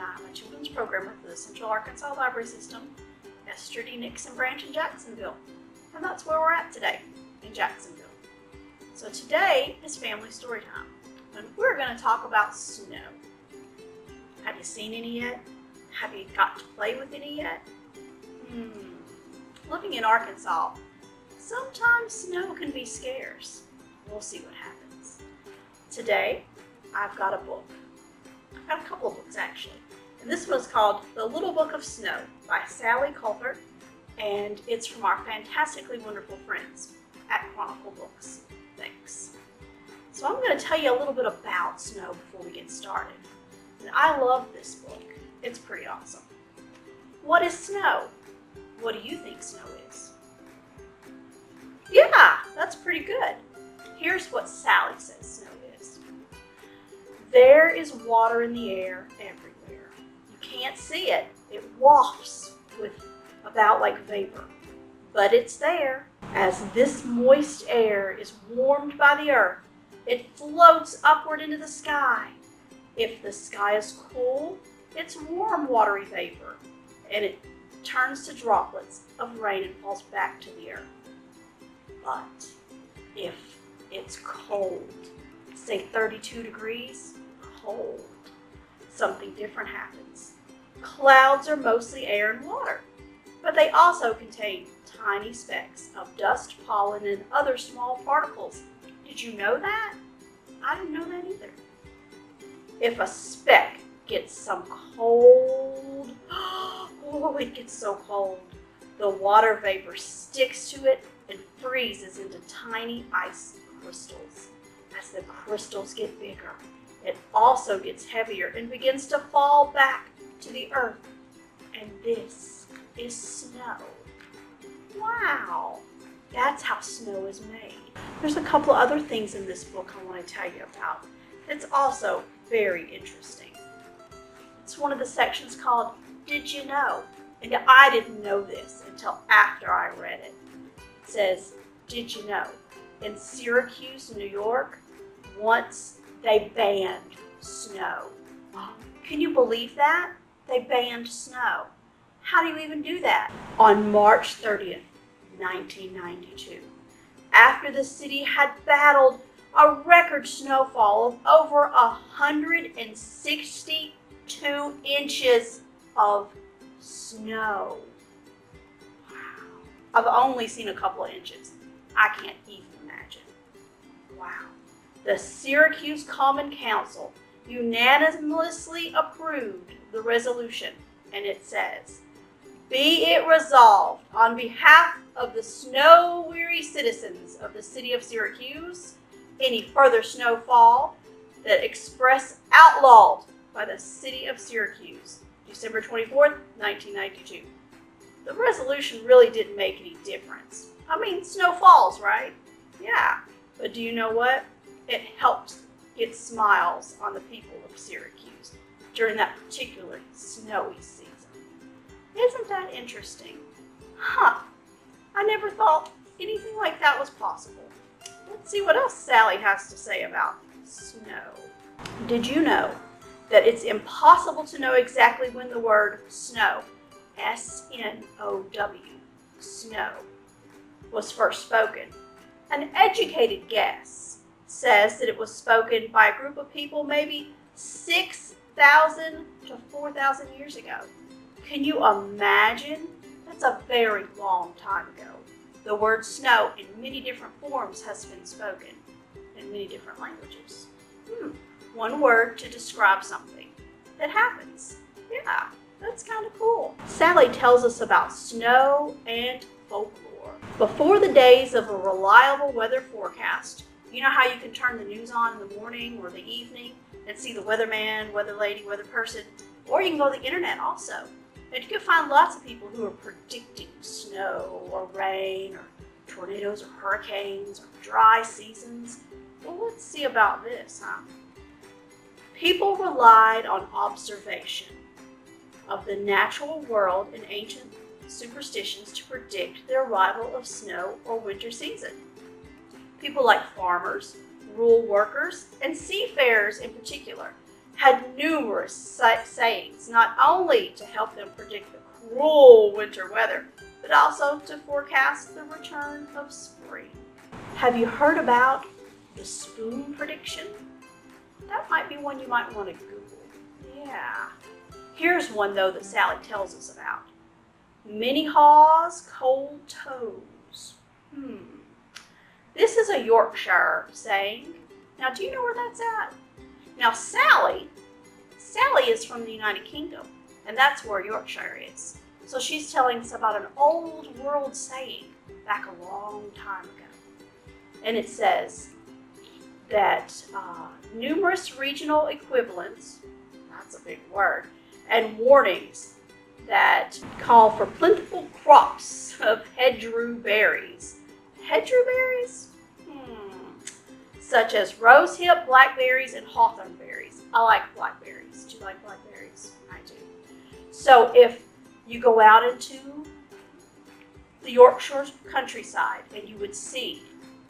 I'm a children's programmer for the Central Arkansas Library System, Esther D. Nixon branch in Jacksonville. And that's where we're at today, in Jacksonville. So today is family story time, and we're going to talk about snow. Have you seen any yet? Have you got to play with any yet? Living in Arkansas, sometimes snow can be scarce. We'll see what happens. Today, I've got a book. I've got a couple of books actually. And this one's called The Little Book of Snow by Sally Coulthard, and it's from our fantastically wonderful friends at Chronicle Books. Thanks. So I'm going to tell you a little bit about snow before we get started. And I love this book. It's pretty awesome. What is snow? What do you think snow is? Yeah, that's pretty good. Here's what Sally says snow is. There is water in the air everywhere. You can't see it. It wafts about like vapor. But it's there. As this moist air is warmed by the earth, it floats upward into the sky. If the sky is cool, it's warm, watery vapor, and it turns to droplets of rain and falls back to the earth. But if it's cold, say 32 degrees, cold, something different happens. Clouds are mostly air and water, but they also contain tiny specks of dust, pollen, and other small particles. Did you know that? I didn't know that either. If a speck gets some cold, oh, it gets so cold, the water vapor sticks to it and freezes into tiny ice crystals. As the crystals get bigger, it also gets heavier and begins to fall back to the earth. And this is snow. Wow, that's how snow is made. There's a couple other things in this book I want to tell you about. It's also very interesting. It's one of the sections called Did You Know? And I didn't know this until after I read it. It says, did you know? In Syracuse, New York, once they banned snow. Can you believe that? They banned snow. How do you even do that? On March 30th, 1992, after the city had battled a record snowfall of over 162 inches of snow. Wow. I've only seen a couple of inches. I can't even imagine. Wow. The Syracuse Common Council unanimously approved the resolution, and it says, be it resolved on behalf of the snow-weary citizens of the city of Syracuse, any further snowfall that express outlawed by the city of Syracuse, December 24th, 1992. The resolution really didn't make any difference. I mean, snow falls, right? Yeah. But do you know what? It helped get smiles on the people of Syracuse during that particular snowy season. Isn't that interesting? I never thought anything like that was possible. Let's see what else Sally has to say about snow. Did you know that it's impossible to know exactly when the word snow, S-N-O-W, snow, was first spoken? An educated guess says that it was spoken by a group of people maybe 6,000 to 4,000 years ago. Can you imagine? That's a very long time ago. The word snow in many different forms has been spoken in many different languages. One word to describe something that happens. Yeah, that's kind of cool. Sally tells us about snow and folklore. Before the days of a reliable weather forecast, you know how you can turn the news on in the morning or the evening and see the weatherman, weather lady, weather person, or you can go to the internet also. And you can find lots of people who are predicting snow or rain or tornadoes or hurricanes or dry seasons. Well, let's see about this, People relied on observation of the natural world and ancient superstitions to predict the arrival of snow or winter season. People like farmers, rural workers, and seafarers in particular had numerous sayings, not only to help them predict the cruel winter weather, but also to forecast the return of spring. Have you heard about the spoon prediction? That might be one you might want to Google. Yeah. Here's one, though, that Sally tells us about. Minnehaws cold toes. This is a Yorkshire saying. Now, do you know where that's at? Now, Sally is from the United Kingdom, and that's where Yorkshire is. So she's telling us about an old world saying back a long time ago. And it says that numerous regional equivalents, that's a big word, and warnings that call for plentiful crops of hedgerow berries. Hedgerow berries? Such as rosehip, blackberries, and hawthorn berries. I like blackberries. Do you like blackberries? I do. So if you go out into the Yorkshire countryside and you would see,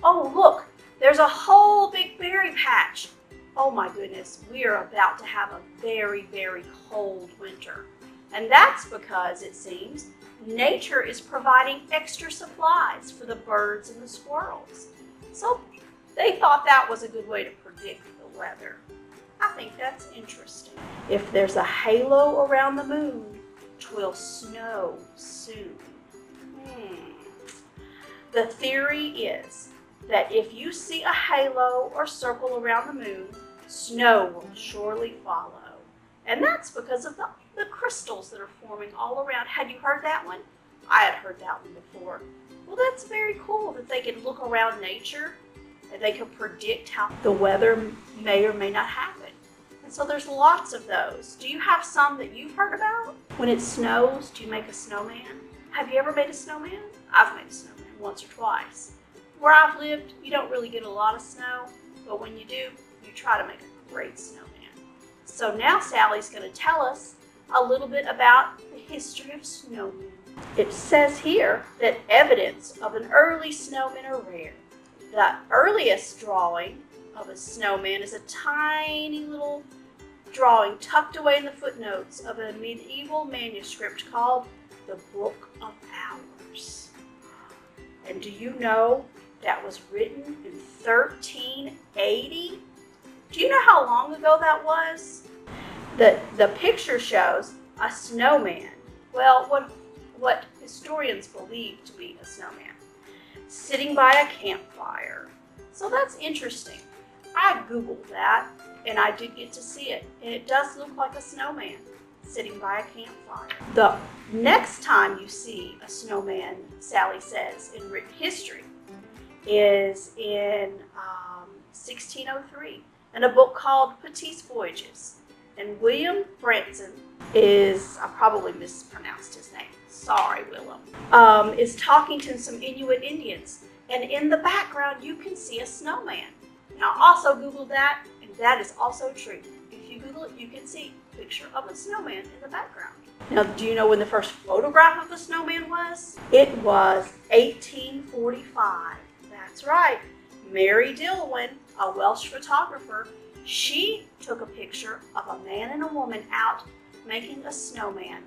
oh look, there's a whole big berry patch. Oh my goodness, we are about to have a very, very cold winter. And that's because, it seems, nature is providing extra supplies for the birds and the squirrels. So they thought that was a good way to predict the weather. I think that's interesting. If there's a halo around the moon, 'twill snow soon. The theory is that if you see a halo or circle around the moon, snow will surely follow. And that's because of the crystals that are forming all around. Had you heard that one? I had heard that one before. Well, that's very cool that they can look around nature and they can predict how the weather may or may not happen. And so there's lots of those. Do you have some that you've heard about? When it snows, do you make a snowman? Have you ever made a snowman? I've made a snowman once or twice. Where I've lived, you don't really get a lot of snow, but when you do, you try to make a great snowman. So now Sally's going to tell us a little bit about the history of snowmen. It says here that evidence of an early snowman are rare. The earliest drawing of a snowman is a tiny little drawing tucked away in the footnotes of a medieval manuscript called the Book of Hours. And do you know that was written in 1380? Do you know how long ago that was? The picture shows a snowman, well, what historians believe to be a snowman, sitting by a campfire. So that's interesting. I Googled that, and I did get to see it, and it does look like a snowman sitting by a campfire. The next time you see a snowman, Sally says, in written history, is in 1603 in a book called Petit's Voyages. And William Branson is, I probably mispronounced his name, sorry Willem, is talking to some Inuit Indians. And in the background, you can see a snowman. And I also Googled that, and that is also true. If you Google it, you can see a picture of a snowman in the background. Now, do you know when the first photograph of a snowman was? It was 1845. That's right. Mary Dillwyn, a Welsh photographer, she took a picture of a man and a woman out making a snowman.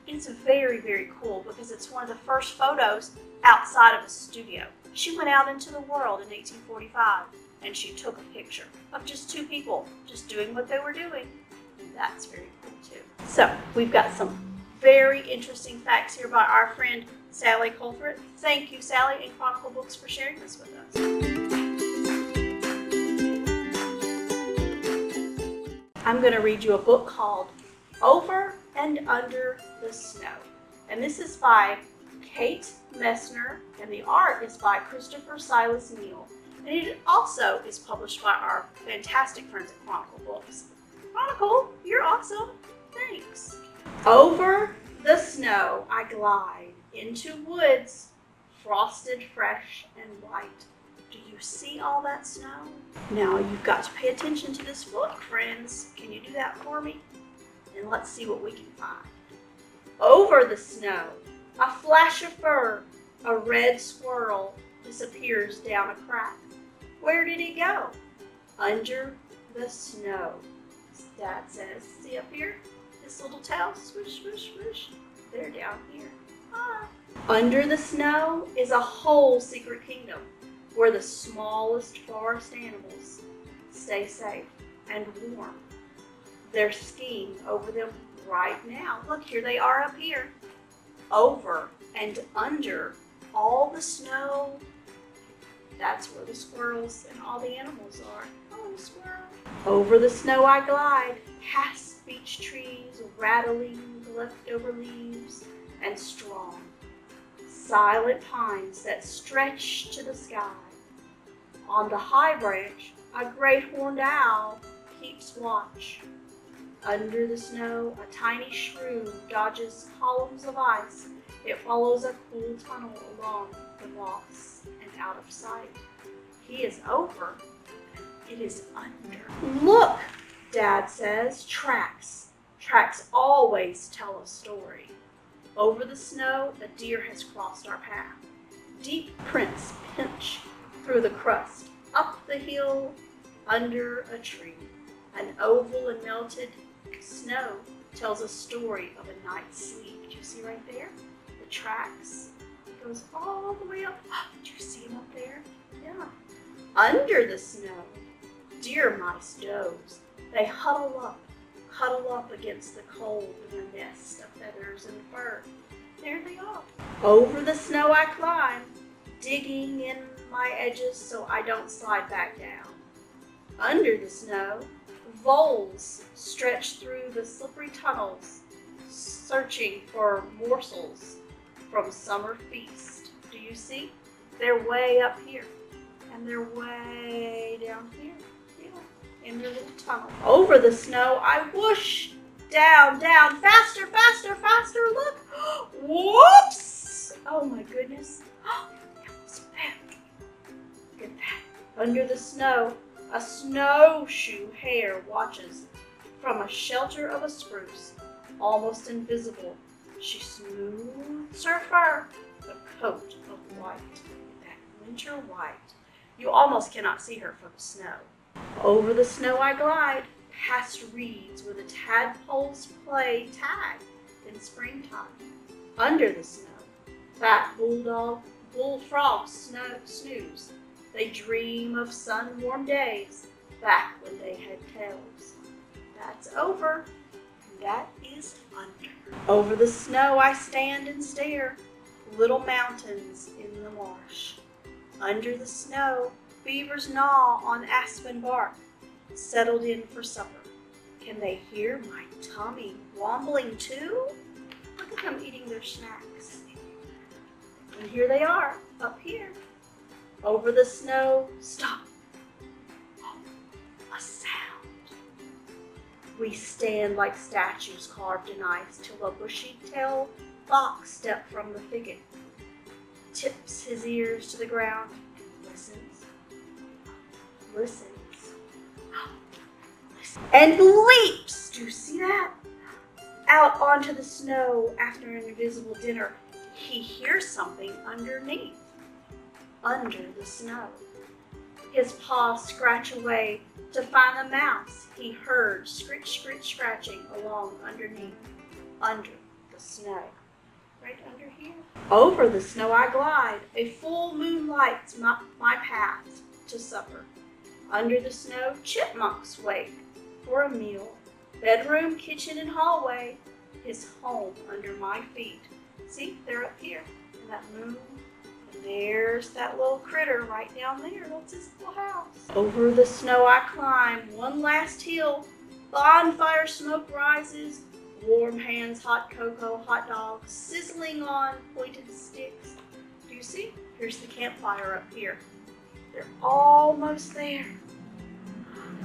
It's very, very cool because it's one of the first photos outside of a studio. She went out into the world in 1845 and she took a picture of just two people just doing what they were doing. And that's very cool too. So we've got some very interesting facts here by our friend Sally Colford. Thank you, Sally and Chronicle Books, for sharing this with us. I'm going to read you a book called Over and Under the Snow. And this is by Kate Messner, and the art is by Christopher Silas Neal. And it also is published by our fantastic friends at Chronicle Books. Chronicle, you're awesome. Thanks. Over the snow I glide into woods, frosted, fresh, and white. Do you see all that snow? Now you've got to pay attention to this book, friends. Can you do that for me? And let's see what we can find. Over the snow, a flash of fur, a red squirrel disappears down a crack. Where did he go? Under the snow. Dad says. See up here? This little tail, swish, swish, swish. They're down here. Ah. Under the snow is a whole secret kingdom where the smallest forest animals stay safe and warm. They're skiing over them right now. Look, here they are up here. Over and under all the snow. That's where the squirrels and all the animals are. Oh, squirrel. Over the snow I glide, past beech trees, rattling the leftover leaves, and strong, silent pines that stretch to the sky. On the high branch, a great horned owl keeps watch. Under the snow, a tiny shrew dodges columns of ice. It follows a cool tunnel along the moss and out of sight. He is over, and it is under. Look, Dad says, tracks. Tracks always tell a story. Over the snow, a deer has crossed our path. Deep prints pinch through the crust, up the hill, under a tree. An oval and melted snow tells a story of a night's sleep. Do you see right there? The tracks. It goes all the way up. Do you see them up there? Yeah. Under the snow, deer mice doze. They huddle up against the cold in a nest of feathers and fur. There they are. Over the snow I climb, digging in my edges so I don't slide back down. Under the snow, voles stretch through the slippery tunnels, searching for morsels from summer feast. Do you see? They're way up here, and they're way down here, in their little tunnel. Over the snow, I whoosh, down, down, faster, faster, faster, look! Whoops! Oh my goodness. That was bad. Look at that. Under the snow, a snowshoe hare watches from a shelter of a spruce, almost invisible. She smooths her fur, a coat of white, that winter white. You almost cannot see her from the snow. Over the snow I glide, past reeds where the tadpoles play tag in springtime. Under the snow, fat bullfrogs snooze. They dream of sun-warm days back when they had tails. That's over, and that is under. Over the snow I stand and stare, little mountains in the marsh. Under the snow, beavers gnaw on aspen bark, settled in for supper. Can they hear my tummy wombling too? Look at them eating their snacks. And here they are, up here. Over the snow, stop. Oh, a sound. We stand like statues carved in ice till a bushy-tailed fox steps from the thicket, tips his ears to the ground, and listens, and leaps. Do you see that? Out onto the snow after an invisible dinner. He hears something underneath. Under the snow. His paws scratch away to find the mouse he heard scritch, scritch, scratching along underneath, under the snow. Right under here. Over the snow I glide. A full moon lights my path to supper. Under the snow, chipmunks wake for a meal. Bedroom, kitchen, and hallway. His home under my feet. See, they're up here in that moon. There's that little critter right down there. That's his little house. Over the snow I climb, one last hill. Bonfire smoke rises. Warm hands, hot cocoa, hot dogs, sizzling on pointed sticks. Do you see? Here's the campfire up here. They're almost there.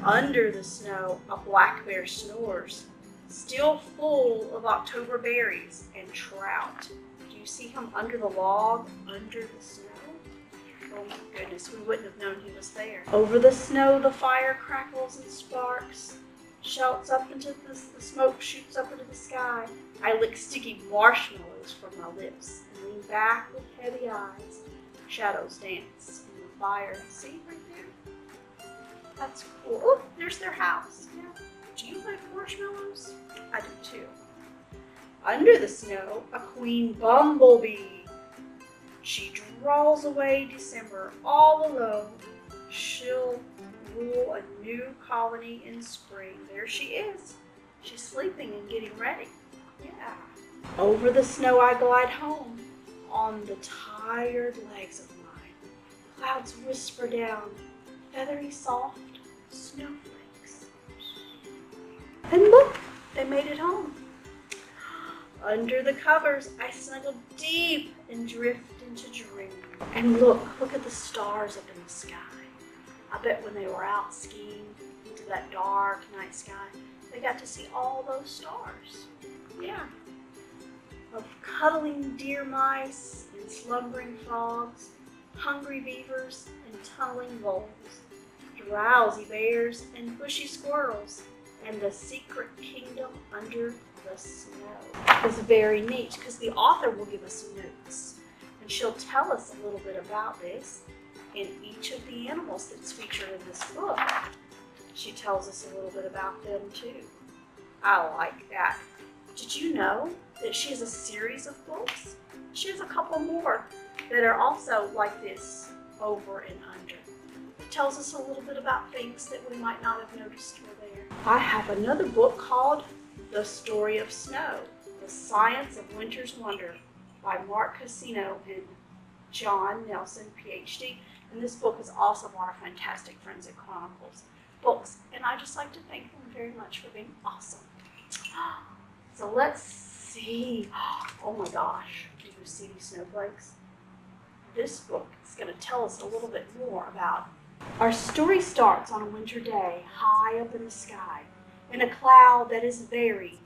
Under the snow, a black bear snores, still full of October berries and trout. Do you see him under the log, under the snow? Oh my goodness, we wouldn't have known he was there. Over the snow, the fire crackles and sparks, shouts up into the smoke shoots up into the sky. I lick sticky marshmallows from my lips and lean back with heavy eyes. Shadows dance in the fire. See right there? That's cool. Oh, there's their house. Yeah. Do you like marshmallows? I do too. Under the snow, a queen bumblebee. She draws away December all alone. She'll rule a new colony in spring. There she is. She's sleeping and getting ready. Yeah. Over the snow I glide home on the tired legs of mine. Clouds whisper down, feathery soft snowflakes. And look, they made it home. Under the covers, I snuggle deep and drift into dream. And look at the stars up in the sky. I bet when they were out skiing into that dark night sky, they got to see all those stars. Yeah. Of cuddling deer mice and slumbering frogs, hungry beavers and tunneling voles, drowsy bears and bushy squirrels, and the secret kingdom under the snow. It's very neat because the author will give us notes, and she'll tell us a little bit about this in each of the animals that's featured in this book. She tells us a little bit about them too. I like that. Did you know that she has a series of books? She has a couple more that are also like this, over and under. It tells us a little bit about things that we might not have noticed were there. I have another book called The Story of Snow, The Science of Winter's Wonder by Mark Cassino and John Nelson, PhD. And this book is also one of our Fantastic Friends at Chronicles books. And I just like to thank them very much for being awesome. So let's see. Oh my gosh, do you see these snowflakes? This book is going to tell us a little bit more about. Our story starts on a winter day, high up in the sky, in a cloud that is very,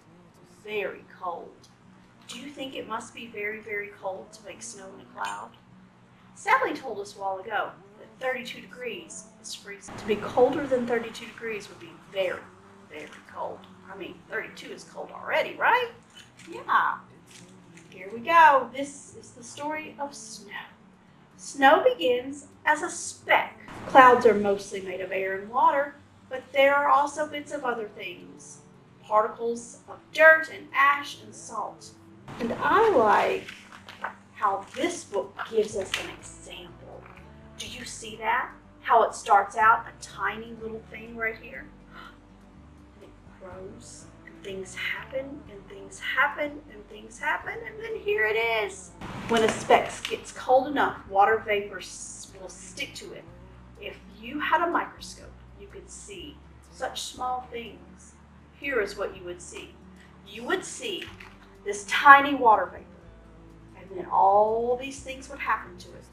very cold. Do you think it must be very, very cold to make snow in a cloud? Sally told us a while ago that 32 degrees is freezing. To be colder than 32 degrees would be very, very cold. I mean, 32 is cold already, right? Yeah. Here we go. This is the story of snow. Snow begins as a speck. Clouds are mostly made of air and water, but there are also bits of other things. Particles of dirt and ash and salt. And I like how this book gives us an example. Do you see that? How it starts out a tiny little thing right here. And it grows, and things happen, and things happen, and things happen, and then here it is. When a speck gets cold enough, water vapor will stick to it. If you had a microscope, you could see such small things. Here is what you would see. You would see this tiny water vapor. And then all these things would happen to it.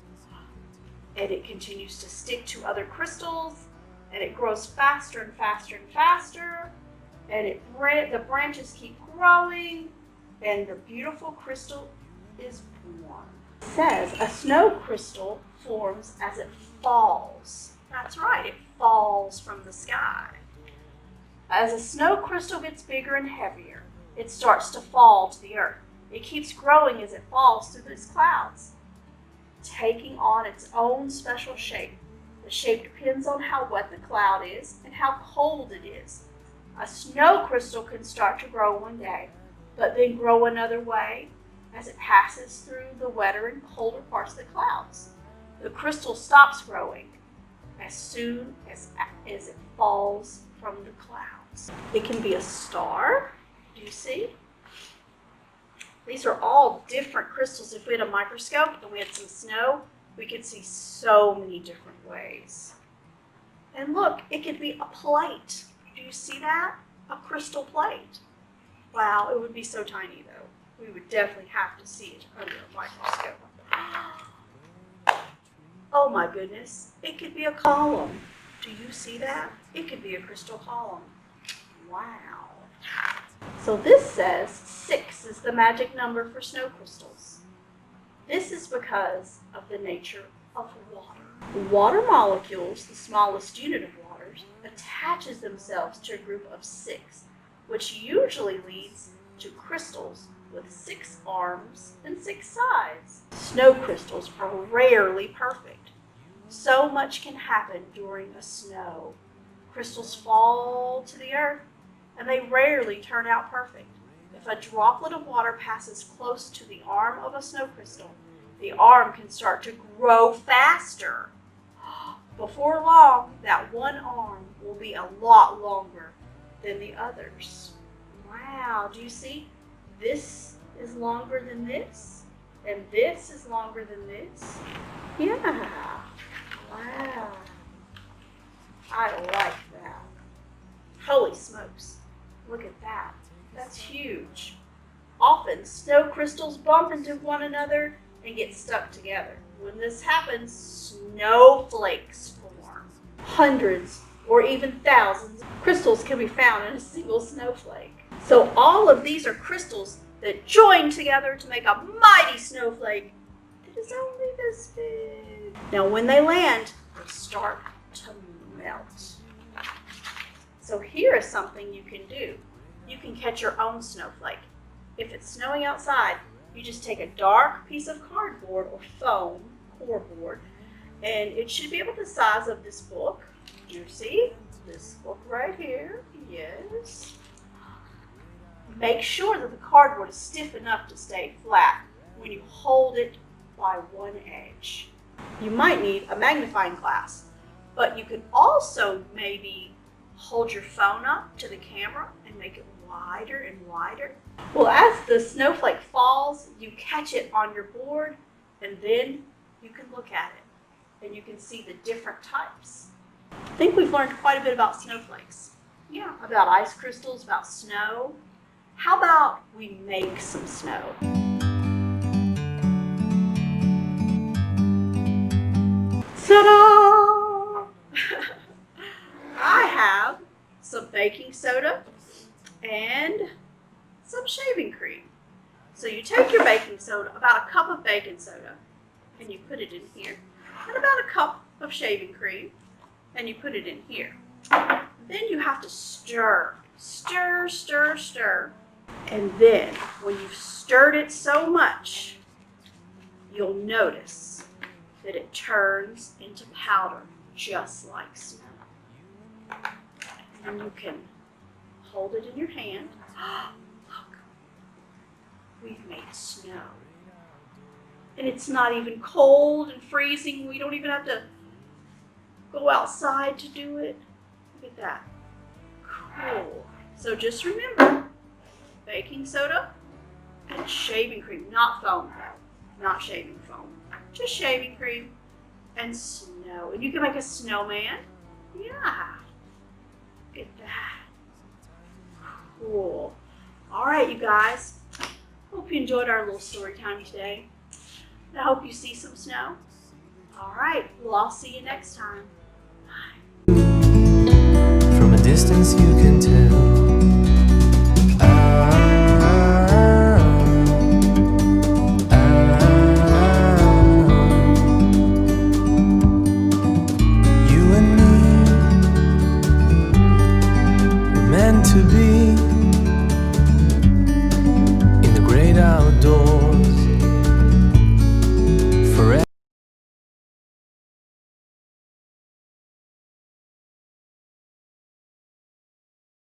And it continues to stick to other crystals, and it grows faster and faster and faster, and the branches keep growing, and the beautiful crystal is born. It says a snow crystal forms as it falls. That's right, it falls from the sky. As a snow crystal gets bigger and heavier, it starts to fall to the earth. It keeps growing as it falls through these clouds, taking on its own special shape. The shape depends on how wet the cloud is and how cold it is. A snow crystal can start to grow one day, but then grow another way as it passes through the wetter and colder parts of the clouds. The crystal stops growing as soon as it falls from the clouds. It can be a star. Do you see? These are all different crystals. If we had a microscope and we had some snow, we could see so many different ways. And look, it could be a plate. Do you see that? A crystal plate. Wow, it would be so tiny though. We would definitely have to see it under a microscope. Oh my goodness, it could be a column. Do you see that? It could be a crystal column. Wow. So this says 6 is the magic number for snow crystals. This is because of the nature of water. Water molecules, the smallest unit of water, attaches themselves to a group of 6, which usually leads to crystals with 6 arms and 6 sides. Snow crystals are rarely perfect. So much can happen during a snow. Crystals fall to the earth, and they rarely turn out perfect. If a droplet of water passes close to the arm of a snow crystal, the arm can start to grow faster. Before long, that one arm will be a lot longer than the others. Wow, do you see? This is longer than this, and this is longer than this. Yeah, wow. I like that. Holy smokes, look at that. That's huge. Often, snow crystals bump into one another and get stuck together. When this happens, snowflakes form. Hundreds or even thousands of crystals can be found in a single snowflake. So all of these are crystals that join together to make a mighty snowflake that is only this big. Now when they land, they start to melt. So here is something you can do. You can catch your own snowflake. If it's snowing outside, you just take a dark piece of cardboard or foam, cardboard, and it should be about the size of this book. You see? This book right here. Yes. Make sure that the cardboard is stiff enough to stay flat when you hold it by one edge. You might need a magnifying glass, but you could also maybe hold your phone up to the camera and make it wider and wider. Well, as the snowflake falls, you catch it on your board, and then you can look at it, and you can see the different types. I think we've learned quite a bit about snowflakes. Yeah, about ice crystals, about snow. How about we make some snow? Ta-da! I have some baking soda and some shaving cream. So you take your baking soda, about a cup of baking soda, and you put it in here, and about a cup of shaving cream, and you put it in here. Then you have to stir, stir, stir, stir. And then when you've stirred it so much, you'll notice that it turns into powder, just like snow. And you can hold it in your hand. Look, we've made snow. And it's not even cold and freezing. We don't even have to go outside to do it. Look at that. Cool. So just remember, baking soda and shaving cream, not foam, not shaving foam, just shaving cream and snow. And you can make a snowman. Yeah. Look at that. Cool. All right, you guys. Hope you enjoyed our little story time today. I hope you see some snow. All right. Well, I'll see you next time. Bye. From a distance you can tell. You and me were meant to be.